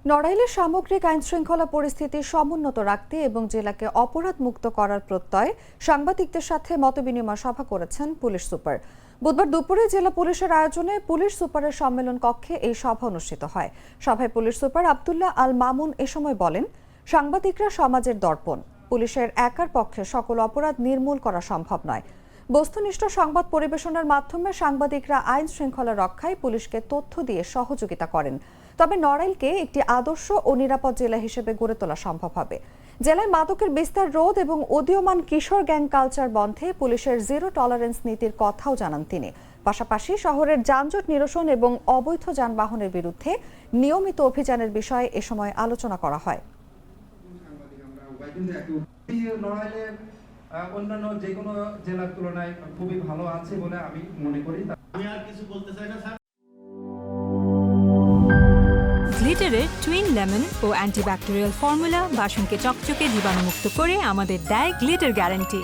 নড়াইলের সামগ্রিক আইনশৃঙ্খলা পরিস্থিতি সমুন্নত রাখতে এবং জেলাকে অপরাধ মুক্ত করার প্রত্যয়ে সাংবাদিকদের সাথে মতবিনিময় সভা করেছেন পুলিশ সুপার। বুধবার দুপুরে জেলা পুলিশের আয়োজনে পুলিশ সুপারের সম্মেলন কক্ষে এই সভা অনুষ্ঠিত হয়। সভায় পুলিশ সুপার আব্দুল্লাহ আল মামুন এ সময় বলেন, সাংবাদিকরা সমাজের দর্পণ। পুলিশের একার পক্ষে সকল অপরাধ নির্মূল করা সম্ভব নয়। বস্তুনিষ্ঠ সংবাদ পরিবেশনের মাধ্যমে সাংবাদিকরা আইন শৃঙ্খলা রক্ষায় পুলিশকে তথ্য দিয়ে সহযোগিতা করেন। তবে নড়াইলকে একটি আদর্শ ও নিরাপদ জেলা হিসেবে গড়ে তোলা সম্ভব হবে। জেলায় মাদকের বিস্তার রোধ এবং উদীয়মান কিশোর গ্যাং কালচার বন্ধে পুলিশের জিরো টলারেন্স নীতির কথাও জানান তিনি। পাশাপাশি শহরের যানজট নিরসন এবং অবৈধ যানবাহনের বিরুদ্ধে নিয়মিত অভিযানের বিষয়ে এ সময় আলোচনা করা হয়। অন্যান্য যে কোনো জেলার তুলনায় খুবই ভালো আছে বলে আমি মনে করি। আমি আর কিছু বলতে চাই না স্যার। গ্লিটারের টুইন লেমন ও অ্যান্টিব্যাকটেরিয়াল ফর্মুলা বাসনকে চকচকে জীবাণুমুক্ত করে আমাদের দেয় গ্লিটার গ্যারান্টি।